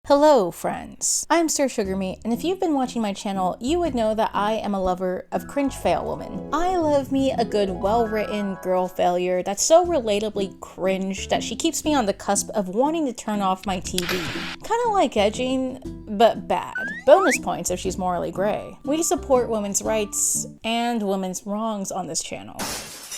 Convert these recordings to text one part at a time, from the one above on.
Hello friends, I'm Sir Sugarmeat, and if you've been watching my channel, you would know that I am a lover of cringe fail woman. I love me a good well-written girl failure that's so relatably cringe that she keeps me on the cusp of wanting to turn off my TV. Kinda like edging, but bad. Bonus points if she's morally gray. We support women's rights and women's wrongs on this channel.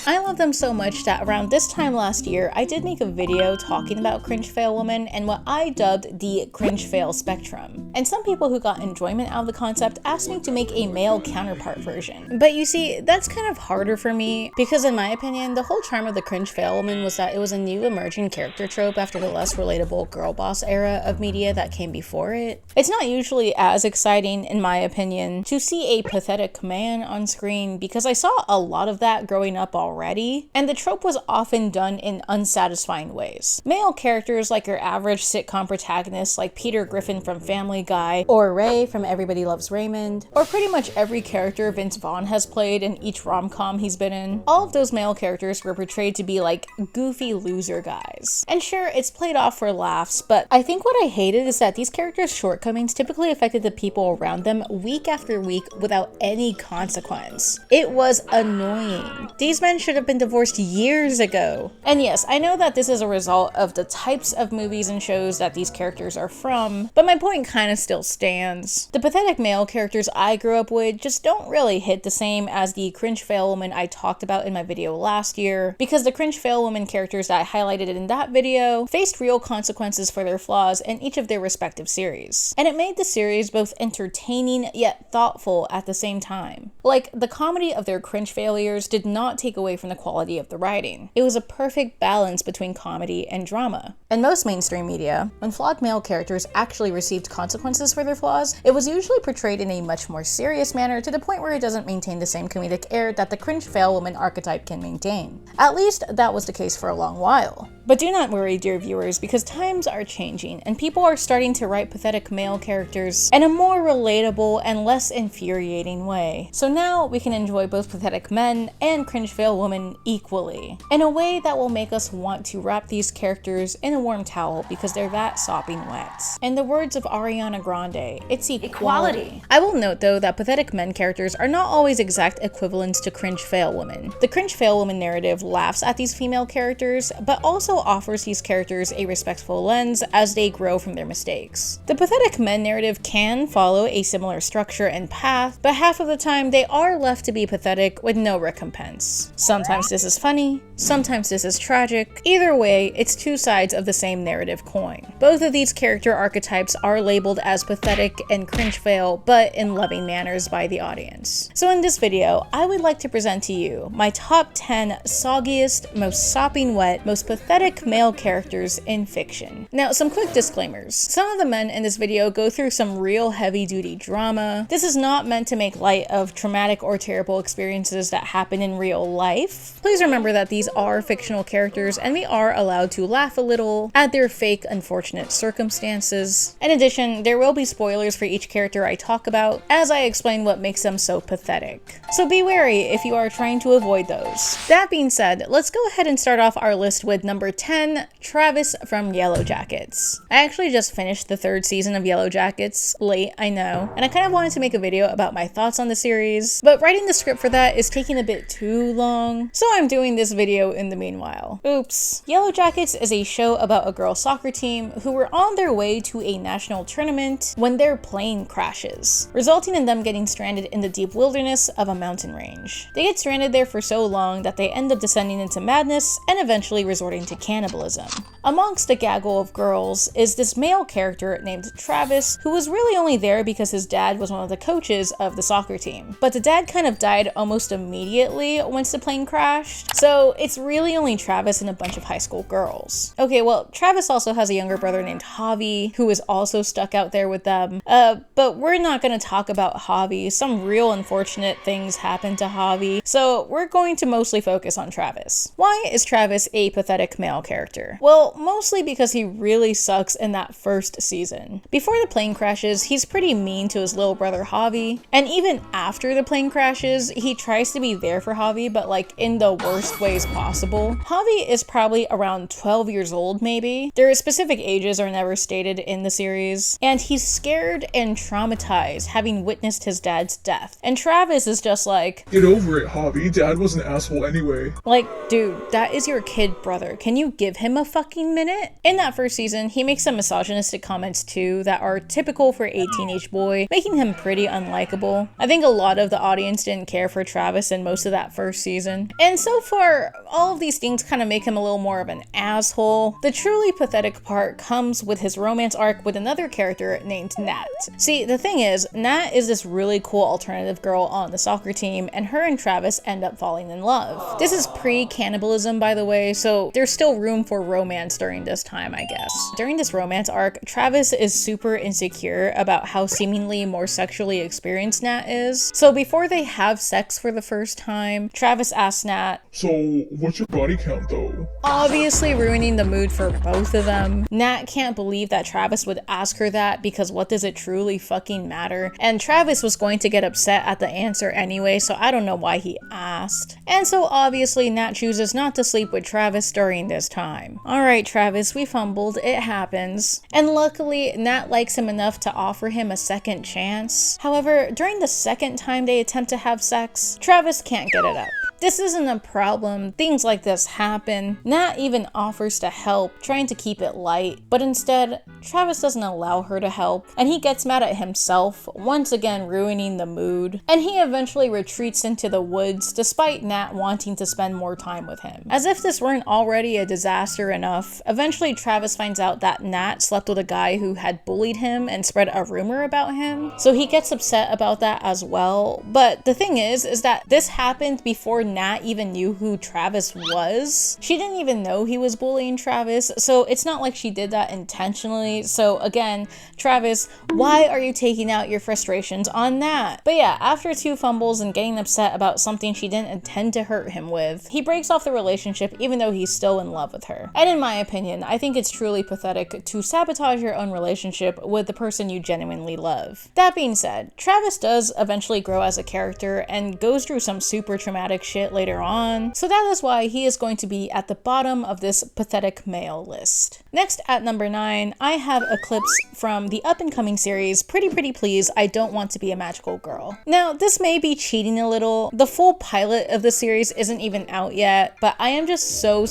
I love them so much that around this time last year, I did make a video talking about cringe fail woman and what I dubbed the cringe fail spectrum. And some people who got enjoyment out of the concept asked me to make a male counterpart version. But you see, that's kind of harder for me because in my opinion, the whole charm of the cringe fail woman was that it was a new emerging character trope after the less relatable girl boss era of media that came before it. It's not usually as exciting, in my opinion, to see a pathetic man on screen because I saw a lot of that growing up already, and the trope was often done in unsatisfying ways. Male characters like your average sitcom protagonists like Peter Griffin from Family Guy, or Ray from Everybody Loves Raymond, or pretty much every character Vince Vaughn has played in each rom-com he's been in. All of those male characters were portrayed to be like goofy loser guys. And sure, it's played off for laughs, but I think what I hated is that these characters' shortcomings typically affected the people around them week after week without any consequence. It was annoying. These men should have been divorced years ago. And yes, I know that this is a result of the types of movies and shows that these characters are from, but my point kind of still stands. The pathetic male characters I grew up with just don't really hit the same as the cringe fail woman I talked about in my video last year, because the cringe fail woman characters that I highlighted in that video faced real consequences for their flaws in each of their respective series. And it made the series both entertaining yet thoughtful at the same time. Like, the comedy of their cringe failures did not take away from the quality of the writing. It was a perfect balance between comedy and drama. In most mainstream media, when flawed male characters actually received consequences for their flaws, it was usually portrayed in a much more serious manner to the point where it doesn't maintain the same comedic air that the cringe fail woman archetype can maintain. At least that was the case for a long while. But do not worry, dear viewers, because times are changing and people are starting to write pathetic male characters in a more relatable and less infuriating way. So now we can enjoy both pathetic men and cringe fail women equally, in a way that will make us want to wrap these characters in a warm towel because they're that sopping wet. In the words of Ariana Grande, it's equality. I will note though that pathetic men characters are not always exact equivalents to cringe fail women. The cringe fail woman narrative laughs at these female characters, but also offers these characters a respectful lens as they grow from their mistakes. The pathetic men narrative can follow a similar structure and path, but half of the time they are left to be pathetic with no recompense. Sometimes this is funny, sometimes this is tragic. Either way, it's two sides of the same narrative coin. Both of these character archetypes are labeled as pathetic and cringe fail, but in loving manners by the audience. So in this video, I would like to present to you my top 10 soggiest, most sopping wet, most pathetic male characters in fiction. Now, some quick disclaimers. Some of the men in this video go through some real heavy-duty drama. This is not meant to make light of traumatic or terrible experiences that happen in real life. Please remember that these are fictional characters and we are allowed to laugh a little at their fake, unfortunate circumstances. In addition, there will be spoilers for each character I talk about as I explain what makes them so pathetic. So be wary if you are trying to avoid those. That being said, let's go ahead and start off our list with number 10, Travis from Yellowjackets. I actually just finished the third season of Yellowjackets, late, I know, and I kind of wanted to make a video about my thoughts on the series, but writing the script for that is taking a bit too long, so I'm doing this video in the meanwhile. Oops. Yellowjackets is a show about a girls' soccer team who were on their way to a national tournament when their plane crashes, resulting in them getting stranded in the deep wilderness of a mountain range. They get stranded there for so long that they end up descending into madness and eventually resorting to cannibalism. Amongst the gaggle of girls is this male character named Travis, who was really only there because his dad was one of the coaches of the soccer team. But the dad kind of died almost immediately once the plane crashed, so it's really only Travis and a bunch of high school girls. Okay, well, Travis also has a younger brother named Javi, who is also stuck out there with them, but we're not gonna talk about Javi. Some real unfortunate things happened to Javi, so we're going to mostly focus on Travis. Why is Travis a pathetic male male character. Well, mostly because he really sucks in that first season. Before the plane crashes, he's pretty mean to his little brother Javi, and even after the plane crashes, he tries to be there for Javi, but like in the worst ways possible. Javi is probably around 12 years old maybe. Their specific ages are never stated in the series, and he's scared and traumatized having witnessed his dad's death. And Travis is just like, "Get over it, Javi. Dad was an asshole anyway." Like, dude, that is your kid brother. Can you give him a fucking minute? In that first season, he makes some misogynistic comments too that are typical for a teenage boy, making him pretty unlikable. I think a lot of the audience didn't care for Travis in most of that first season. And so far, all of these things kind of make him a little more of an asshole. The truly pathetic part comes with his romance arc with another character named Nat. See, the thing is, Nat is this really cool alternative girl on the soccer team, and her and Travis end up falling in love. This is pre-cannibalism, by the way, so there's still room for romance during this time, I guess. During this romance arc, Travis is super insecure about how seemingly more sexually experienced Nat is. So before they have sex for the first time, Travis asks Nat, "So, what's your body count though?" Obviously ruining the mood for both of them. Nat can't believe that Travis would ask her that because what does it truly fucking matter? And Travis was going to get upset at the answer anyway, so I don't know why he asked. And so obviously Nat chooses not to sleep with Travis during this time. Alright Travis, we fumbled, it happens. And luckily, Nat likes him enough to offer him a second chance. However, during the second time they attempt to have sex, Travis can't get it up. This isn't a problem, things like this happen. Nat even offers to help, trying to keep it light, but instead, Travis doesn't allow her to help, and he gets mad at himself, once again ruining the mood, and he eventually retreats into the woods despite Nat wanting to spend more time with him. As if this weren't already a disaster enough, eventually Travis finds out that Nat slept with a guy who had bullied him and spread a rumor about him, so he gets upset about that as well. But the thing is that this happened before Nat even knew who Travis was. She didn't even know he was bullying Travis, so it's not like she did that intentionally. So again, Travis, why are you taking out your frustrations on Nat? But yeah, after 2 fumbles and getting upset about something she didn't intend to hurt him with, he breaks off the relationship even though he's still in love with her. And in my opinion, I think it's truly pathetic to sabotage your own relationship with the person you genuinely love. That being said, Travis does eventually grow as a character and goes through some super traumatic shit later on, so that is why he is going to be at the bottom of this pathetic male list. Next at number 9, I have Eclipped from the up-and-coming series Pretty Pretty Please, I Don't Want to Be a Magical Girl. Now, this may be cheating a little. The full pilot of the series isn't even out yet, but I am just so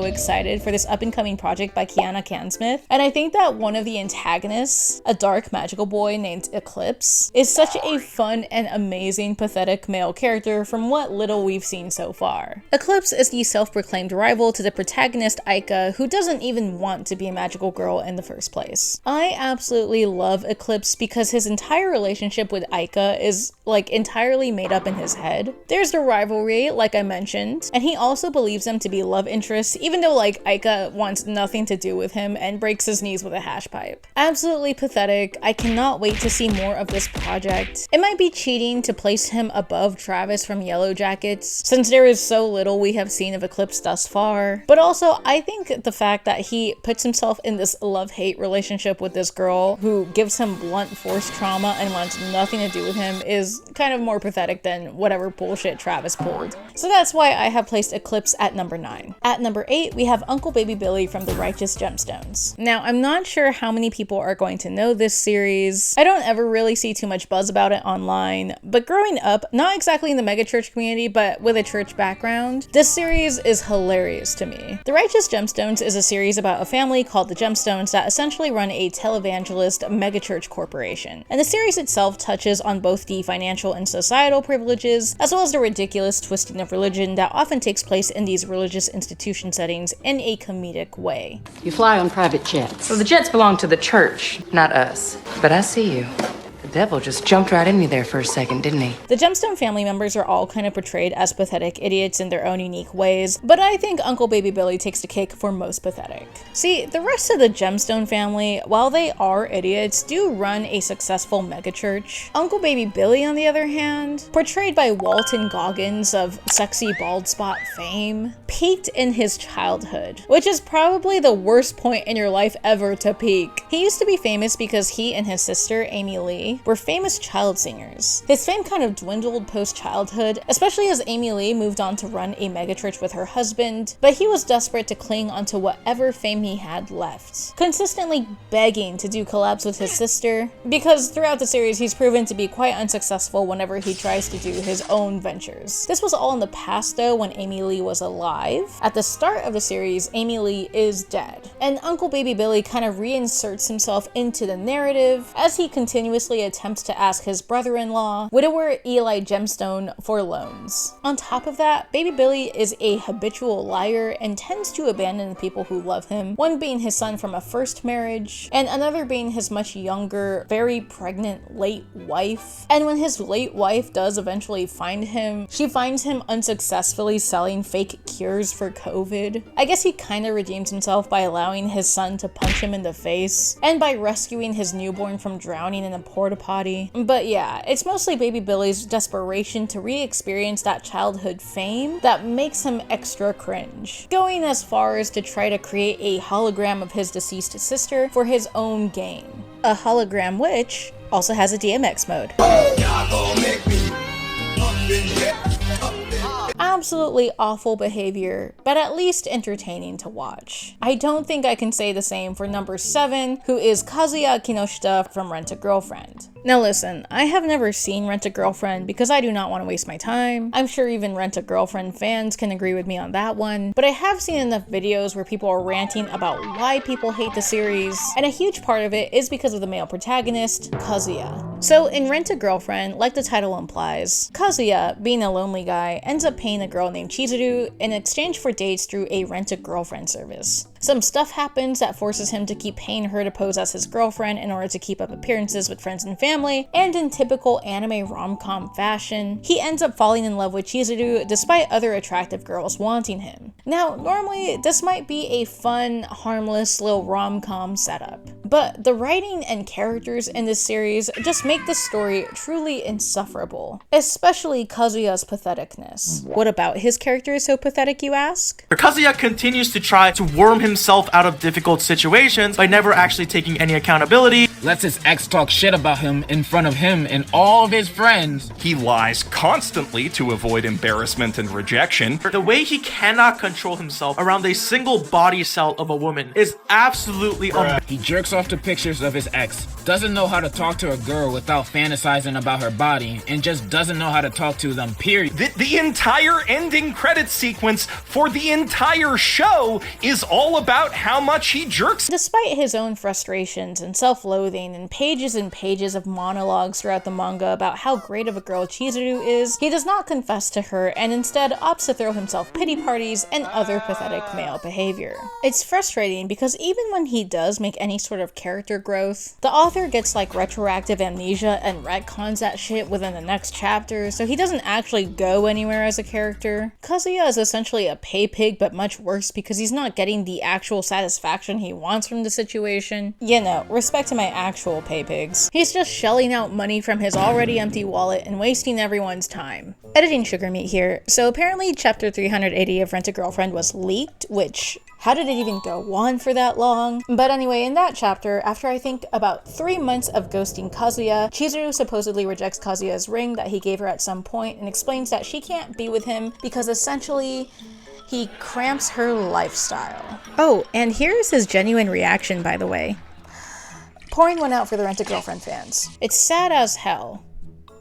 excited for this up-and-coming project by Kiana Cansmith, and I think that one of the antagonists, a dark magical boy named Eclipped, is such a fun and amazing pathetic male character from what little we've seen so far. Eclipped is the self-proclaimed rival to the protagonist Aika, who doesn't even want to be a magical girl in the first place. I absolutely love Eclipped because his entire relationship with Aika is like entirely made up in his head. There's the rivalry, like I mentioned, and he also believes them to be love interests, even though like Aika wants nothing to do with him and breaks his knees with a hashpipe. Absolutely pathetic. I cannot wait to see more of this project. It might be cheating to place him above Travis from Yellow Jackets, since there is so little we have seen of Eclipped thus far. But also, I think the fact that he puts himself in this love-hate relationship with this girl who gives him blunt force trauma and wants nothing to do with him is kind of more pathetic than whatever bullshit Travis pulled. So that's why I have placed Eclipped at number 9. At number 8, we have Uncle Baby Billy from The Righteous Gemstones. Now, I'm not sure how many people are going to know this series. I don't ever really see too much buzz about it online, but growing up, not exactly in the megachurch community, but with a church background, this series is hilarious to me. The Righteous Gemstones is a series about a family called the Gemstones that essentially run a televangelist megachurch corporation. And the series itself touches on both the financial and societal privileges, as well as the ridiculous twisting of religion that often takes place in these religious institution settings in a comedic way. You fly on private jets. Well, the jets belong to the church, not us. But I see you. The devil just jumped right in me there for a second, didn't he? The Gemstone family members are all kind of portrayed as pathetic idiots in their own unique ways, but I think Uncle Baby Billy takes the cake for most pathetic. See, the rest of the Gemstone family, while they are idiots, do run a successful megachurch. Uncle Baby Billy, on the other hand, portrayed by Walton Goggins of sexy bald spot fame, peaked in his childhood, which is probably the worst point in your life ever to peak. He used to be famous because he and his sister, Amy Lee, were famous child singers. His fame kind of dwindled post-childhood, especially as Amy Lee moved on to run a megachurch with her husband, but he was desperate to cling onto whatever fame he had left, consistently begging to do collabs with his sister, because throughout the series he's proven to be quite unsuccessful whenever he tries to do his own ventures. This was all in the past though, when Amy Lee was alive. At the start of the series, Amy Lee is dead, and Uncle Baby Billy kind of reinserts himself into the narrative as he continuously attempts to ask his brother-in-law, widower Eli Gemstone, for loans. On top of that, Baby Billy is a habitual liar and tends to abandon the people who love him, one being his son from a first marriage, and another being his much younger, very pregnant late wife. And when his late wife does eventually find him, she finds him unsuccessfully selling fake cures for COVID. I guess he kind of redeems himself by allowing his son to punch him in the face, and by rescuing his newborn from drowning in a porta potty. But yeah, it's mostly Baby Billy's desperation to re-experience that childhood fame that makes him extra cringe, going as far as to try to create a hologram of his deceased sister for his own gain. A hologram which also has a DMX mode. Absolutely awful behavior, but at least entertaining to watch. I don't think I can say the same for number 7, who is Kazuya Kinoshita from Rent-A-Girlfriend. Now listen, I have never seen Rent-A-Girlfriend because I do not want to waste my time. I'm sure even Rent-A-Girlfriend fans can agree with me on that one, but I have seen enough videos where people are ranting about why people hate the series, and a huge part of it is because of the male protagonist, Kazuya. So in Rent-A-Girlfriend, like the title implies, Kazuya, being a lonely guy, ends up paying a girl named Chizuru in exchange for dates through a Rent-A-Girlfriend service. Some stuff happens that forces him to keep paying her to pose as his girlfriend in order to keep up appearances with friends and family, and in typical anime rom-com fashion, he ends up falling in love with Chizuru despite other attractive girls wanting him. Now, normally this might be a fun, harmless little rom-com setup, but the writing and characters in this series just make the story truly insufferable, especially Kazuya's patheticness. What about his character is so pathetic, you ask? Kazuya continues to try to worm himself out of difficult situations by never actually taking any accountability. Lets his ex talk shit about him in front of him and all of his friends. He lies constantly to avoid embarrassment and rejection. The way he cannot control himself around a single body cell of a woman is absolutely He jerks off to pictures of his ex, doesn't know how to talk to a girl without fantasizing about her body, and just doesn't know how to talk to them, period. The entire ending credit sequence for the entire show is all about how much he jerks. Despite his own frustrations and self-loathing and pages of monologues throughout the manga about how great of a girl Chizuru is, he does not confess to her and instead opts to throw himself pity parties and other pathetic male behavior. It's frustrating because even when he does make any sort of character growth, the author gets like retroactive amnesia and retcons that shit within the next chapter, so he doesn't actually go anywhere as a character. Kazuya is essentially a pay pig, but much worse because he's not getting the actual satisfaction he wants from the situation. You know, respect to my actual pay pigs. He's just shelling out money from his already empty wallet and wasting everyone's time. Editing sugar meat here. So apparently chapter 380 of Rent-A-Girlfriend was leaked, which, how did it even go on for that long? But anyway, in that chapter, after I think about 3 months of ghosting Kazuya, Chizuru supposedly rejects Kazuya's ring that he gave her at some point and explains that she can't be with him because essentially he cramps her lifestyle. Oh, and here's his genuine reaction, by the way. Pouring one out for the Rent-A-Girlfriend fans. It's sad as hell.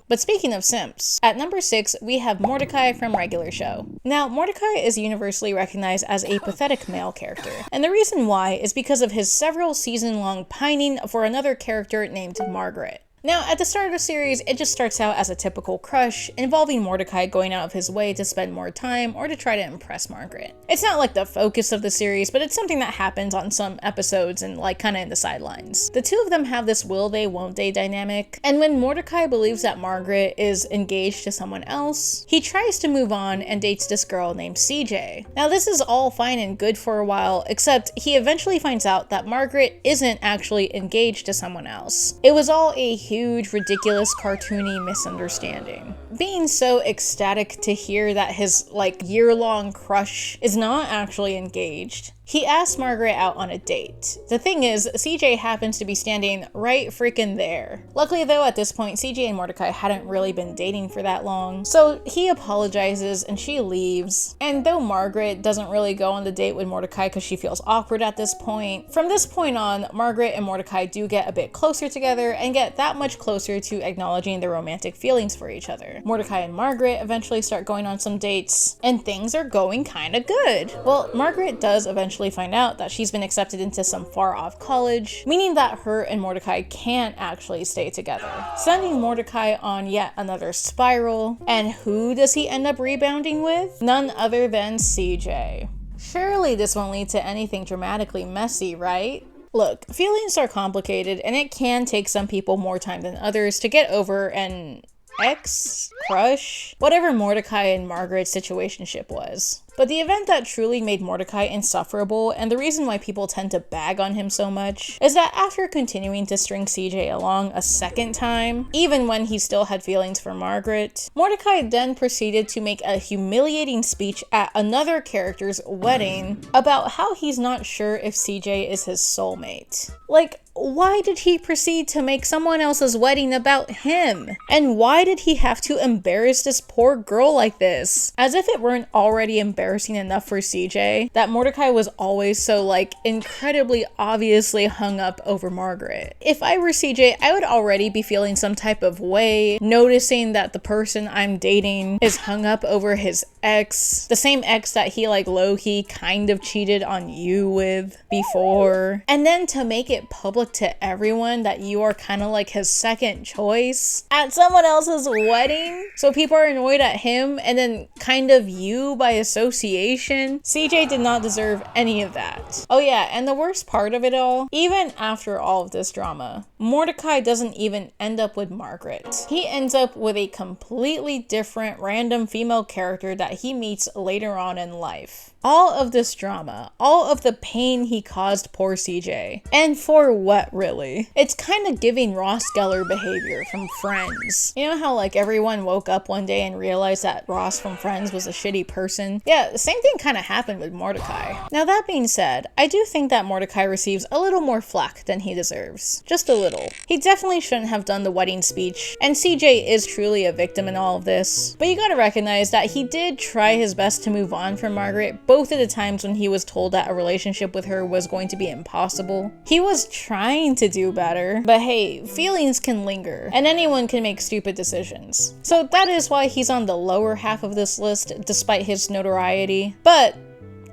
But speaking of simps, at number 6, we have Mordecai from Regular Show. Now, Mordecai is universally recognized as a pathetic male character, and the reason why is because of his several season-long pining for another character named Margaret. Now, at the start of the series, it just starts out as a typical crush, involving Mordecai going out of his way to spend more time or to try to impress Margaret. It's not like the focus of the series, but it's something that happens on some episodes and like kind of in the sidelines. The two of them have this will they, won't they dynamic, and when Mordecai believes that Margaret is engaged to someone else, he tries to move on and dates this girl named CJ. Now, this is all fine and good for a while, except he eventually finds out that Margaret isn't actually engaged to someone else. It was all a huge, ridiculous, cartoony misunderstanding. Being so ecstatic to hear that his like year-long crush is not actually engaged, he asks Margaret out on a date. The thing is, CJ happens to be standing right freaking there. Luckily though, at this point, CJ and Mordecai hadn't really been dating for that long, so he apologizes and she leaves. And though Margaret doesn't really go on the date with Mordecai because she feels awkward at this point, from this point on, Margaret and Mordecai do get a bit closer together and get that much closer to acknowledging their romantic feelings for each other. Mordecai and Margaret eventually start going on some dates, and things are going kinda good. Well, Margaret does eventually find out that she's been accepted into some far-off college, meaning that her and Mordecai can't actually stay together, sending Mordecai on yet another spiral. And who does he end up rebounding with? None other than CJ. Surely this won't lead to anything dramatically messy, right? Look, feelings are complicated, and it can take some people more time than others to get over an ex, crush, whatever Mordecai and Margaret's situationship was. But the event that truly made Mordecai insufferable, and the reason why people tend to bag on him so much, is that after continuing to string CJ along a second time, even when he still had feelings for Margaret, Mordecai then proceeded to make a humiliating speech at another character's wedding about how he's not sure if CJ is his soulmate. Like, why did he proceed to make someone else's wedding about him? And why did he have to embarrass this poor girl like this? As if it weren't already embarrassing enough for CJ that Mordecai was always so like incredibly obviously hung up over Margaret. If I were CJ, I would already be feeling some type of way, noticing that the person I'm dating is hung up over his ex, the same ex that he like low-key kind of cheated on you with before, and then to make it public to everyone that you are kind of like his second choice at someone else's wedding, so people are annoyed at him and then kind of you by association. CJ did not deserve any of that. Oh yeah, and the worst part of it all, even after all of this drama, Mordecai doesn't even end up with Margaret. He ends up with a completely different random female character that he meets later on in life. All of this drama, all of the pain he caused poor CJ. And for what, really? It's kind of giving Ross Geller behavior from Friends. You know how like everyone woke up one day and realized that Ross from Friends was a shitty person? Yeah, the same thing kind of happened with Mordecai. Now that being said, I do think that Mordecai receives a little more flack than he deserves. Just a little. He definitely shouldn't have done the wedding speech, and CJ is truly a victim in all of this. But you gotta recognize that he did try his best to move on from Margaret, both of the times when he was told that a relationship with her was going to be impossible. He was trying to do better, but hey, feelings can linger, and anyone can make stupid decisions. So that is why he's on the lower half of this list, despite his notoriety, but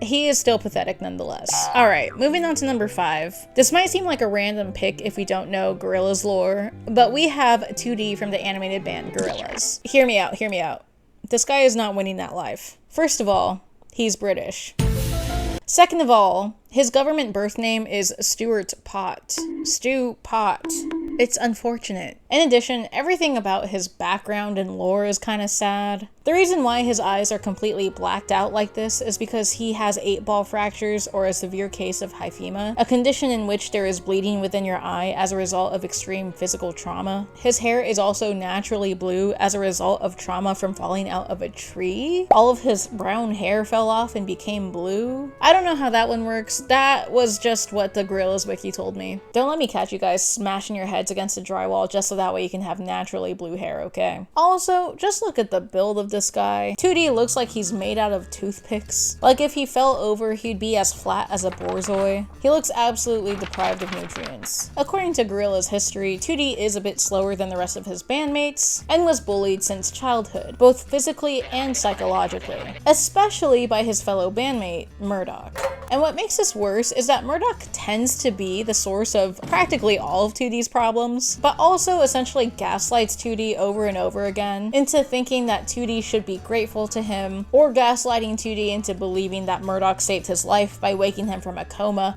he is still pathetic nonetheless. Alright, moving on to number 5. This might seem like a random pick if we don't know Gorillaz lore, but we have 2D from the animated band Gorillaz. Hear me out, hear me out. This guy is not winning that life. First of all, he's British. Second of all, his government birth name is Stuart Pott. Stu Pott. It's unfortunate. In addition, everything about his background and lore is kind of sad. The reason why his eyes are completely blacked out like this is because he has 8-ball fractures or a severe case of hyphema, a condition in which there is bleeding within your eye as a result of extreme physical trauma. His hair is also naturally blue as a result of trauma from falling out of a tree. All of his brown hair fell off and became blue. I don't know how that one works. That was just what the Gorillaz wiki told me. Don't let me catch you guys smashing your heads against the drywall just so that way you can have naturally blue hair, okay? Also, just look at the build of this guy. 2D looks like he's made out of toothpicks. Like if he fell over, he'd be as flat as a borzoi. He looks absolutely deprived of nutrients. According to Gorillaz history, 2D is a bit slower than the rest of his bandmates and was bullied since childhood, both physically and psychologically, especially by his fellow bandmate, Murdoch. And what makes this worse is that Murdoch tends to be the source of practically all of 2D's problems, but also essentially gaslights 2D over and over again into thinking that 2D should be grateful to him, or gaslighting 2D into believing that Murdoch saved his life by waking him from a coma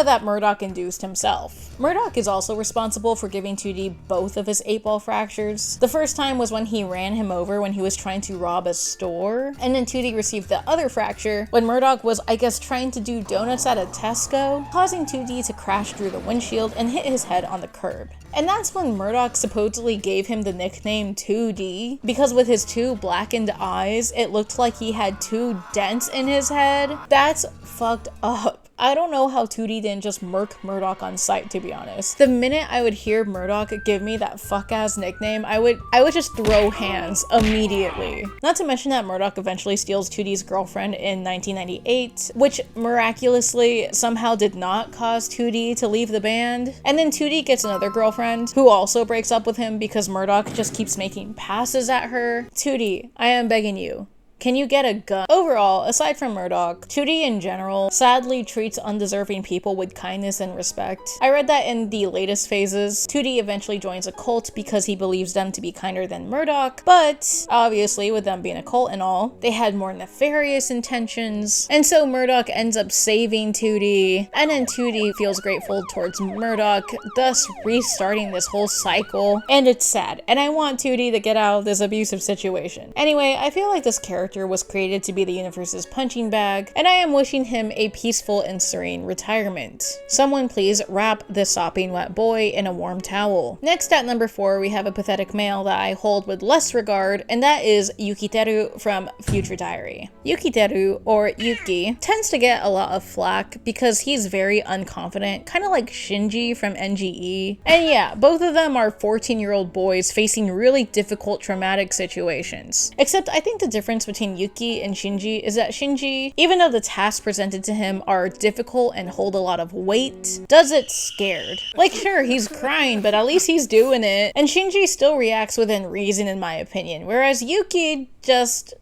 that Murdoch induced himself. Murdoch is also responsible for giving 2D both of his 8-ball fractures. The first time was when he ran him over when he was trying to rob a store, and then 2D received the other fracture when Murdoch was, I guess, trying to do donuts at a Tesco, causing 2D to crash through the windshield and hit his head on the curb. And that's when Murdoch supposedly gave him the nickname 2D, because with his 2 blackened eyes, it looked like he had 2 dents in his head. That's fucked up. I don't know how 2D didn't just murk Murdoch on sight, to be honest. The minute I would hear Murdoch give me that fuck-ass nickname, I would just throw hands immediately. Not to mention that Murdoch eventually steals 2D's girlfriend in 1998, which miraculously somehow did not cause 2D to leave the band. And then 2D gets another girlfriend who also breaks up with him because Murdoch just keeps making passes at her. 2D, I am begging you. Can you get a gun? Overall, aside from Murdoch, 2D in general sadly treats undeserving people with kindness and respect. I read that in the latest phases, 2D eventually joins a cult because he believes them to be kinder than Murdoch, but obviously with them being a cult and all, they had more nefarious intentions, and so Murdoch ends up saving 2D, and then 2D feels grateful towards Murdoch, thus restarting this whole cycle, and it's sad, and I want 2D to get out of this abusive situation. Anyway, I feel like this character was created to be the universe's punching bag, and I am wishing him a peaceful and serene retirement. Someone please wrap this sopping wet boy in a warm towel. Next at number 4, we have a pathetic male that I hold with less regard, and that is Yukiteru from Future Diary. Yukiteru, or Yuki, tends to get a lot of flack because he's very unconfident, kind of like Shinji from NGE. And yeah, both of them are 14-year-old boys facing really difficult traumatic situations. Except I think the difference between Yuki and Shinji is that Shinji, even though the tasks presented to him are difficult and hold a lot of weight, does it scared. Like sure, he's crying, but at least he's doing it. And Shinji still reacts within reason in my opinion, whereas Yuki just...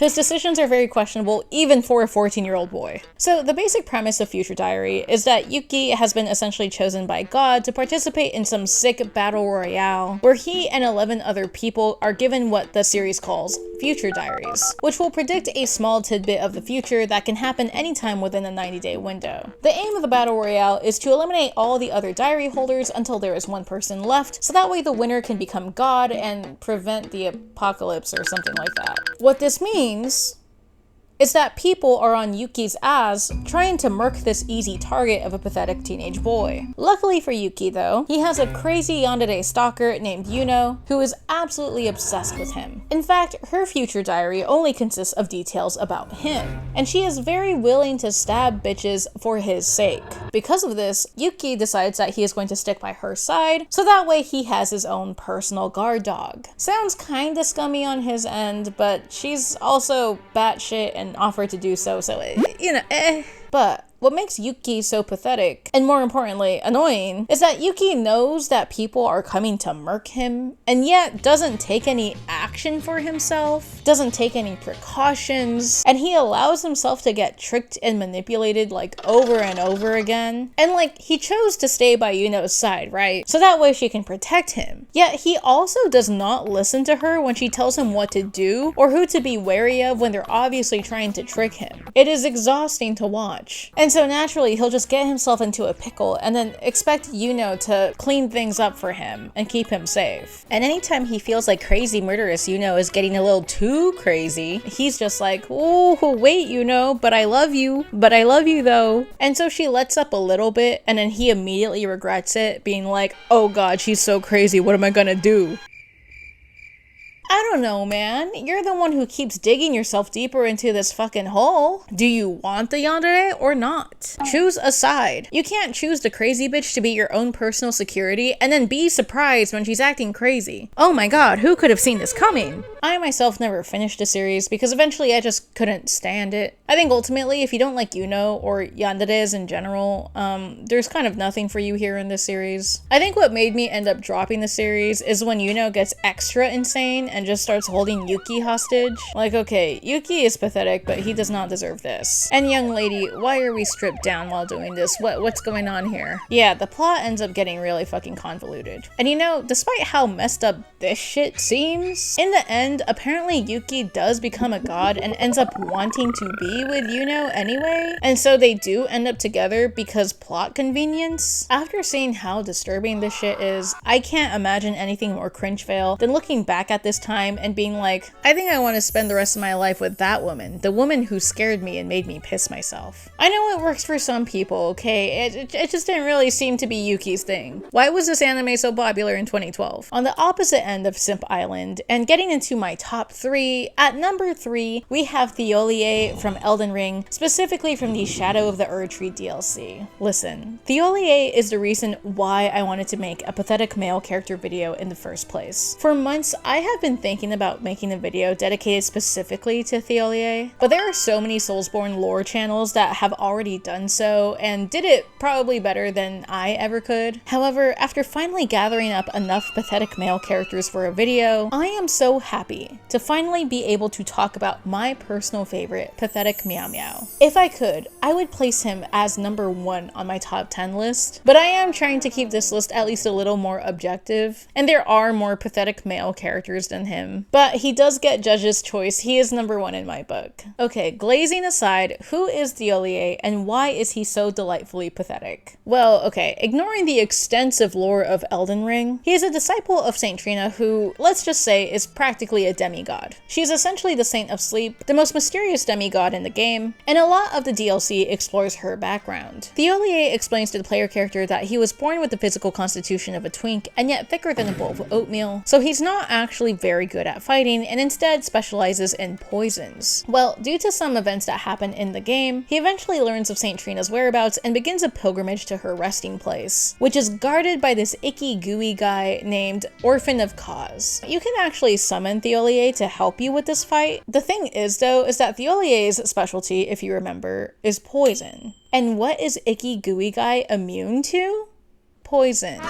His decisions are very questionable, even for a 14-year-old boy. So the basic premise of Future Diary is that Yuki has been essentially chosen by God to participate in some sick battle royale, where he and 11 other people are given what the series calls Future Diaries, which will predict a small tidbit of the future that can happen anytime within a 90-day window. The aim of the battle royale is to eliminate all the other diary holders until there is one person left, so that way the winner can become God and prevent the apocalypse or something like that. What this means is that people are on Yuki's ass trying to murk this easy target of a pathetic teenage boy. Luckily for Yuki though, he has a crazy yandere stalker named Yuno who is absolutely obsessed with him. In fact, her future diary only consists of details about him, and she is very willing to stab bitches for his sake. Because of this, Yuki decides that he is going to stick by her side, so that way he has his own personal guard dog. Sounds kinda scummy on his end, but she's also batshit and offered to do so, you know, But what makes Yuki so pathetic, and more importantly, annoying, is that Yuki knows that people are coming to murk him, and yet doesn't take any action for himself, doesn't take any precautions, and he allows himself to get tricked and manipulated like over and over again. And like, he chose to stay by Yuno's side, right? So that way she can protect him. Yet he also does not listen to her when she tells him what to do, or who to be wary of when they're obviously trying to trick him. It is exhausting to watch. And so naturally, he'll just get himself into a pickle and then expect Yuno to clean things up for him and keep him safe. And anytime he feels like crazy murderous Yuno is getting a little too crazy, he's just like, oh, wait, Yuno, but I love you though. And so she lets up a little bit, and then he immediately regrets it, being like, oh god, she's so crazy, what am I gonna do? I don't know, man. You're the one who keeps digging yourself deeper into this fucking hole. Do you want the yandere or not? Choose a side. You can't choose the crazy bitch to be your own personal security and then be surprised when she's acting crazy. Oh my god, who could have seen this coming? I myself never finished the series because eventually I just couldn't stand it. I think ultimately, if you don't like Yuno or yanderes in general, there's kind of nothing for you here in this series. I think what made me end up dropping the series is when Yuno gets extra insane and just starts holding Yuki hostage. Like, okay, Yuki is pathetic, but he does not deserve this. And young lady, why are we stripped down while doing this? What's going on here? Yeah, the plot ends up getting really fucking convoluted. And you know, despite how messed up this shit seems, in the end, apparently Yuki does become a god and ends up wanting to be with Yuno anyway. And so they do end up together because plot convenience. After seeing how disturbing this shit is, I can't imagine anything more cringe fail than looking back at this time and being like, I think I want to spend the rest of my life with that woman, the woman who scared me and made me piss myself. I know it works for some people, okay? It just didn't really seem to be Yuki's thing. Why was this anime so popular in 2012? On the opposite end of Simp Island, and getting into my top 3, at number 3, we have THIOLLIER from Elden Ring, specifically from the Shadow of the Erdtree DLC. Listen, THIOLLIER is the reason why I wanted to make a pathetic male character video in the first place. For months, I have been thinking about making a video dedicated specifically to THIOLLIER, but there are so many Soulsborne lore channels that have already done so and did it probably better than I ever could. However, after finally gathering up enough pathetic male characters for a video, I am so happy to finally be able to talk about my personal favorite, pathetic Meow Meow. If I could, I would place him as number 1 on my top 10 list, but I am trying to keep this list at least a little more objective, and there are more pathetic male characters than him, but he does get judge's choice. He is number 1 in my book. Okay, glazing aside, who is THIOLLIER and why is he so delightfully pathetic? Well, okay, ignoring the extensive lore of Elden Ring, he is a disciple of Saint Trina who, let's just say, is practically a demigod. She is essentially the Saint of Sleep, the most mysterious demigod in the game, and a lot of the DLC explores her background. THIOLLIER explains to the player character that he was born with the physical constitution of a twink and yet thicker than a bowl of oatmeal, so he's not actually very good at fighting and instead specializes in poisons. Well, due to some events that happen in the game, he eventually learns of Saint Trina's whereabouts and begins a pilgrimage to her resting place, which is guarded by this icky gooey guy named Orphan of Cause. You can actually summon THIOLLIER to help you with this fight. The thing is though, is that THIOLLIER's specialty, if you remember, is poison. And what is icky gooey guy immune to? Poison.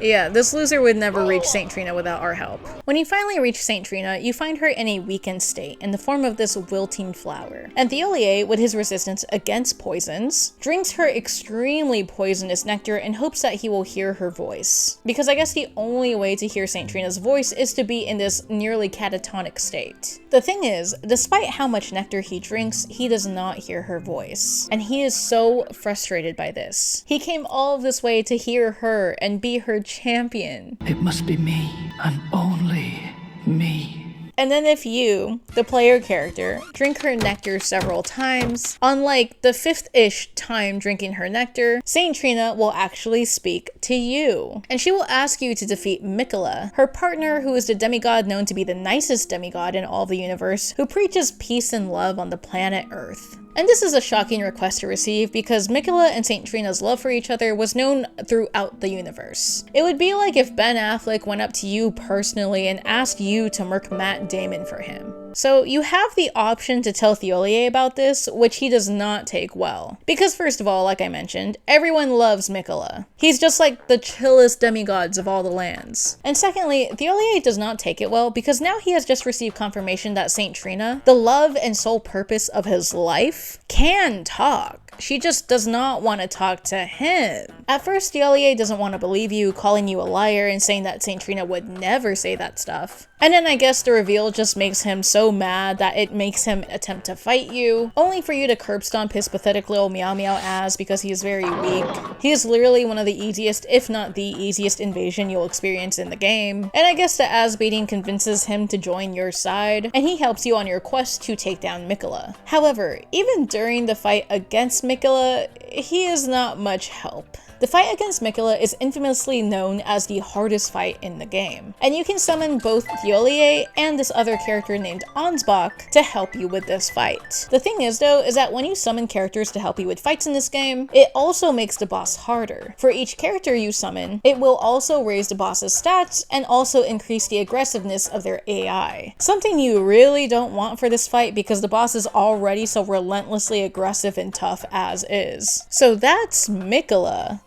Yeah, this loser would never reach Saint Trina without our help. When you finally reach Saint Trina, you find her in a weakened state in the form of this wilting flower. And THIOLLIER, with his resistance against poisons, drinks her extremely poisonous nectar in hopes that he will hear her voice. Because I guess the only way to hear Saint Trina's voice is to be in this nearly catatonic state. The thing is, despite how much nectar he drinks, he does not hear her voice. And he is so frustrated by this. He came all this way to hear her and be her champion. It must be me, and only me. And then if you, the player character, drink her nectar several times, on like the 5th-ish time drinking her nectar, Saint Trina will actually speak to you. And she will ask you to defeat Miquella, her partner who is the demigod known to be the nicest demigod in all the universe, who preaches peace and love on the planet Earth. And this is a shocking request to receive because Miquella and Saint Trina's love for each other was known throughout the universe. It would be like if Ben Affleck went up to you personally and asked you to murk Matt Damon for him. So you have the option to tell THIOLLIER about this, which he does not take well. Because first of all, like I mentioned, everyone loves Miquella. He's just like the chillest demigods of all the lands. And secondly, THIOLLIER does not take it well because now he has just received confirmation that Saint Trina, the love and sole purpose of his life, can talk. She just does not want to talk to him. At first, THIOLLIER doesn't want to believe you, calling you a liar and saying that Saint Trina would never say that stuff. And then I guess the reveal just makes him so mad that it makes him attempt to fight you, only for you to curb stomp his pathetic little Meow Meow ass because he is very weak. He is literally one of the easiest, if not the easiest invasion you'll experience in the game. And I guess the ass beating convinces him to join your side, and he helps you on your quest to take down Miquella. However, even during the fight against Miquella, he is not much help. The fight against Miquella is infamously known as the hardest fight in the game, and you can summon both THIOLLIER and this other character named Ansbach to help you with this fight. The thing is though, is that when you summon characters to help you with fights in this game, it also makes the boss harder. For each character you summon, it will also raise the boss's stats and also increase the aggressiveness of their AI. Something you really don't want for this fight because the boss is already so relentlessly aggressive and tough as is. So that's Miquella.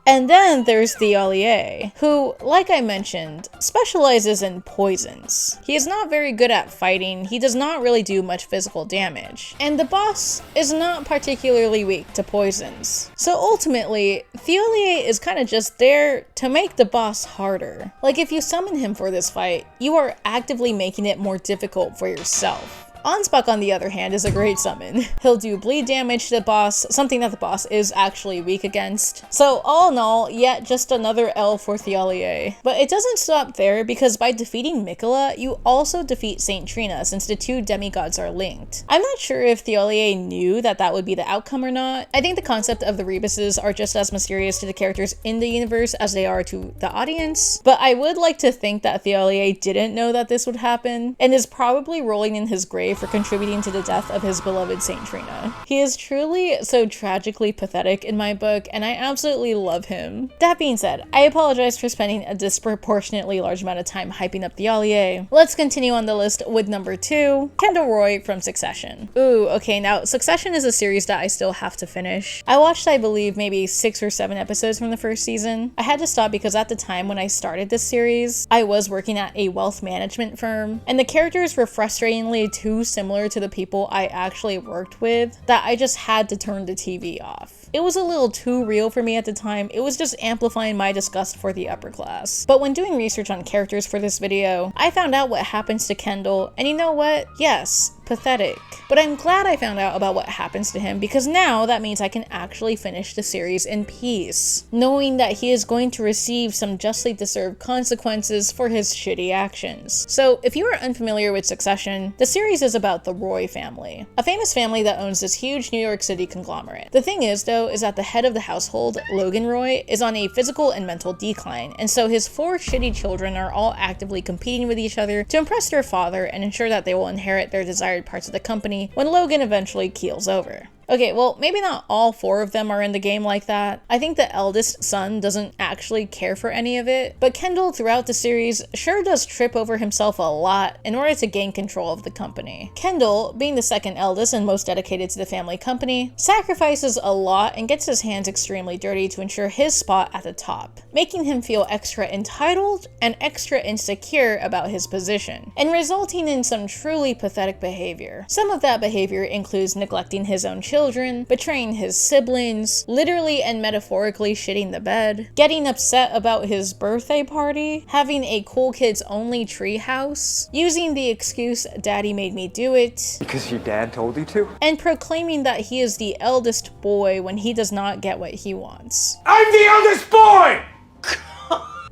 And then there's THIOLLIER, who, like I mentioned, specializes in poisons. He is not very good at fighting, he does not really do much physical damage, and the boss is not particularly weak to poisons. So ultimately, THIOLLIER is kind of just there to make the boss harder. Like, if you summon him for this fight, you are actively making it more difficult for yourself. Ansbach, on the other hand, is a great summon. He'll do bleed damage to the boss, something that the boss is actually weak against. So all in all, yet just another L for THIOLLIER. But it doesn't stop there, because by defeating Miquella, you also defeat Saint Trina, since the two demigods are linked. I'm not sure if THIOLLIER knew that that would be the outcome or not. I think the concept of the Rebuses are just as mysterious to the characters in the universe as they are to the audience, but I would like to think that THIOLLIER didn't know that this would happen, and is probably rolling in his grave for contributing to the death of his beloved Saint Trina. He is truly so tragically pathetic in my book, and I absolutely love him. That being said, I apologize for spending a disproportionately large amount of time hyping up THIOLLIER. Let's continue on the list with number 2, Kendall Roy from Succession. Ooh, okay, now Succession is a series that I still have to finish. I watched, I believe, maybe 6 or 7 episodes from the first season. I had to stop because at the time when I started this series, I was working at a wealth management firm, and the characters were frustratingly too similar to the people I actually worked with that I just had to turn the TV off. It was a little too real for me at the time. It was just amplifying my disgust for the upper class. But when doing research on characters for this video, I found out what happens to Kendall, and you know what? Yes, pathetic. But I'm glad I found out about what happens to him, because now that means I can actually finish the series in peace, knowing that he is going to receive some justly deserved consequences for his shitty actions. So if you are unfamiliar with Succession, the series is about the Roy family, a famous family that owns this huge New York City conglomerate. The thing is though, is that the head of the household, Logan Roy, is on a physical and mental decline, and so his 4 shitty children are all actively competing with each other to impress their father and ensure that they will inherit their desired parts of the company when Logan eventually keels over. Okay, well, maybe not all 4 of them are in the game like that. I think the eldest son doesn't actually care for any of it, but Kendall throughout the series sure does trip over himself a lot in order to gain control of the company. Kendall, being the second eldest and most dedicated to the family company, sacrifices a lot and gets his hands extremely dirty to ensure his spot at the top, making him feel extra entitled and extra insecure about his position, and resulting in some truly pathetic behavior. Some of that behavior includes neglecting his own children, betraying his siblings, literally and metaphorically shitting the bed, getting upset about his birthday party, having a cool kids only tree house, using the excuse "daddy made me do it" because your dad told you to, and proclaiming that he is the eldest boy when he does not get what he wants. I'm the eldest boy!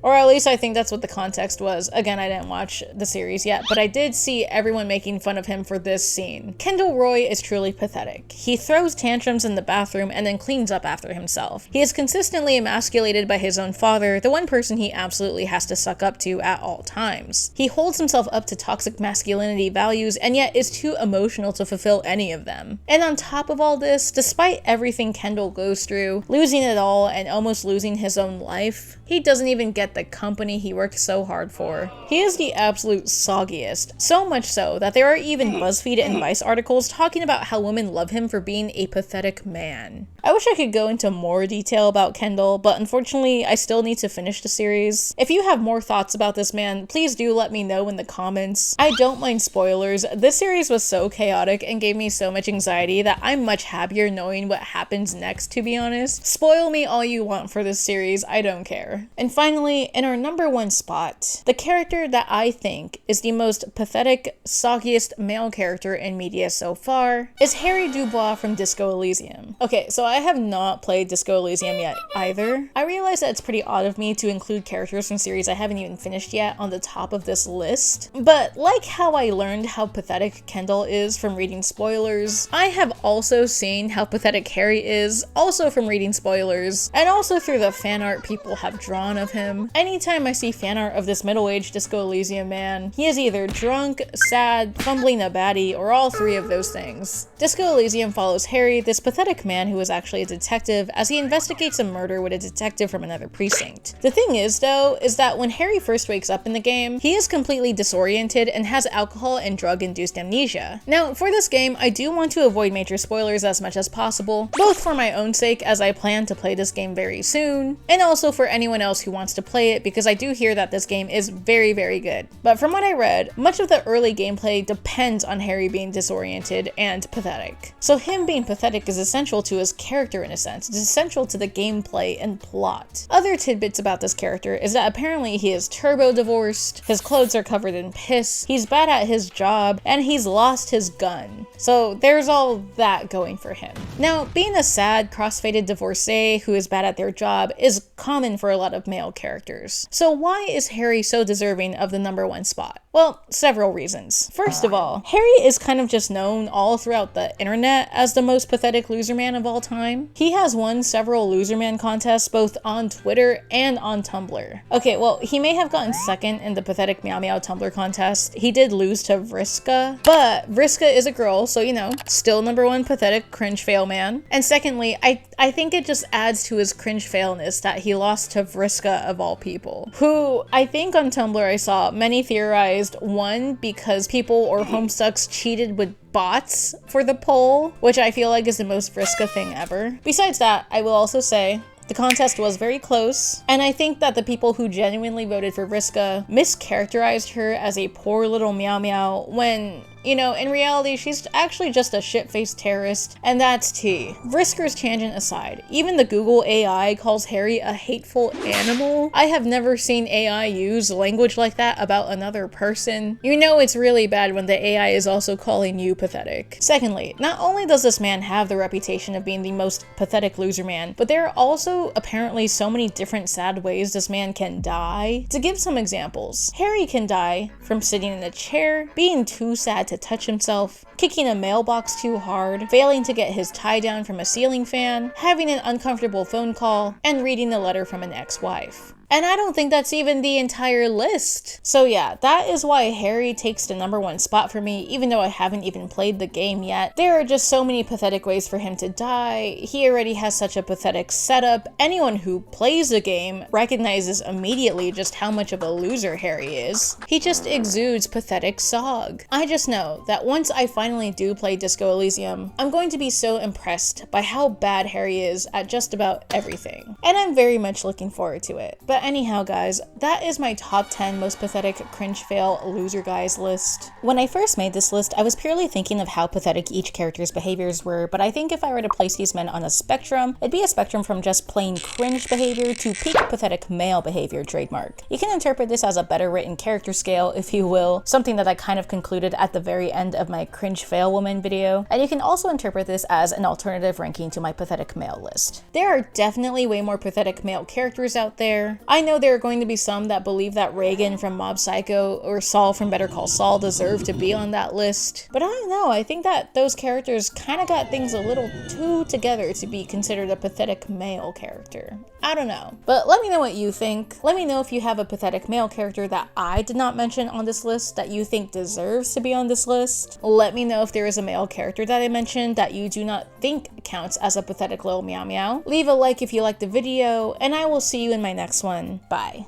Or at least I think that's what the context was. Again, I didn't watch the series yet, but I did see everyone making fun of him for this scene. Kendall Roy is truly pathetic. He throws tantrums in the bathroom and then cleans up after himself. He is consistently emasculated by his own father, the one person he absolutely has to suck up to at all times. He holds himself up to toxic masculinity values and yet is too emotional to fulfill any of them. And on top of all this, despite everything Kendall goes through, losing it all and almost losing his own life, he doesn't even get the company he worked so hard for. He is the absolute soggiest, so much so that there are even BuzzFeed and Vice articles talking about how women love him for being a pathetic man. I wish I could go into more detail about Kendall, but unfortunately I still need to finish the series. If you have more thoughts about this man, please do let me know in the comments. I don't mind spoilers. This series was so chaotic and gave me so much anxiety that I'm much happier knowing what happens next, to be honest. Spoil me all you want for this series, I don't care. And finally, in our number 1 spot, the character that I think is the most pathetic, soggiest male character in media so far is Harry Dubois from Disco Elysium. Okay, so I have not played Disco Elysium yet either. I realize that it's pretty odd of me to include characters from series I haven't even finished yet on the top of this list, but like how I learned how pathetic Kendall is from reading spoilers, I have also seen how pathetic Harry is also from reading spoilers, and also through the fan art people have drawn of him. Anytime I see fan art of this middle-aged Disco Elysium man, he is either drunk, sad, fumbling a baddie, or all three of those things. Disco Elysium follows Harry, this pathetic man who is actually a detective, as he investigates a murder with a detective from another precinct. The thing is, though, is that when Harry first wakes up in the game, he is completely disoriented and has alcohol and drug-induced amnesia. Now, for this game, I do want to avoid major spoilers as much as possible, both for my own sake as I plan to play this game very soon, and also for anyone else who wants to play it because I do hear that this game is very, very good. But from what I read, much of the early gameplay depends on Harry being disoriented and pathetic. So him being pathetic is essential to his character in a sense. It's essential to the gameplay and plot. Other tidbits about this character is that apparently he is turbo-divorced, his clothes are covered in piss, he's bad at his job, and he's lost his gun. So there's all that going for him. Now, being a sad, cross-faded divorcee who is bad at their job is common for a lot of male characters. So why is Harry so deserving of the #1 spot? Well, several reasons. First of all, Harry is kind of just known all throughout the internet as the most pathetic loser man of all time. He has won several loser man contests both on Twitter and on Tumblr. Okay, well, he may have gotten second in the pathetic Meow Meow Tumblr contest. He did lose to Vriska, but Vriska is a girl, so you know, still #1 pathetic cringe fail man. And secondly, I think it just adds to his cringe failness that he lost to Vriska of all people, who I think on Tumblr I saw many theorized, one, because people or Homestucks cheated with bots for the poll, which I feel like is the most Vriska thing ever. Besides that, I will also say the contest was very close, and I think that the people who genuinely voted for Vriska mischaracterized her as a poor little Meow Meow when, you know, in reality, she's actually just a shit-faced terrorist, and that's tea. Vriska's tangent aside, even the Google AI calls Harry a hateful animal. I have never seen AI use language like that about another person. You know it's really bad when the AI is also calling you pathetic. Secondly, not only does this man have the reputation of being the most pathetic loser man, but there are also apparently so many different sad ways this man can die. To give some examples, Harry can die from sitting in a chair, being too sad to touch himself, kicking a mailbox too hard, failing to get his tie down from a ceiling fan, having an uncomfortable phone call, and reading a letter from an ex-wife. And I don't think that's even the entire list. So yeah, that is why Harry takes the #1 spot for me, even though I haven't even played the game yet. There are just so many pathetic ways for him to die. He already has such a pathetic setup. Anyone who plays the game recognizes immediately just how much of a loser Harry is. He just exudes pathetic sog. I just know that once I finally do play Disco Elysium, I'm going to be so impressed by how bad Harry is at just about everything. And I'm very much looking forward to it. But anyhow guys, that is my top 10 most pathetic cringe fail loser guys list. When I first made this list, I was purely thinking of how pathetic each character's behaviors were, but I think if I were to place these men on a spectrum, it'd be a spectrum from just plain cringe behavior to peak pathetic male behavior trademark. You can interpret this as a better written character scale, if you will, something that I kind of concluded at the very end of my cringe fail woman video, and you can also interpret this as an alternative ranking to my pathetic male list. There are definitely way more pathetic male characters out there. I know there are going to be some that believe that Reagan from Mob Psycho or Saul from Better Call Saul deserve to be on that list, but I don't know, I think that those characters kind of got things a little too together to be considered a pathetic male character. I don't know, but let me know what you think. Let me know if you have a pathetic male character that I did not mention on this list that you think deserves to be on this list. Let me know if there is a male character that I mentioned that you do not think counts as a pathetic little Meow Meow. Leave a like if you liked the video, and I will see you in my next one. Bye.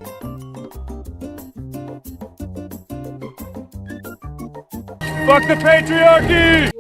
Fuck the patriarchy!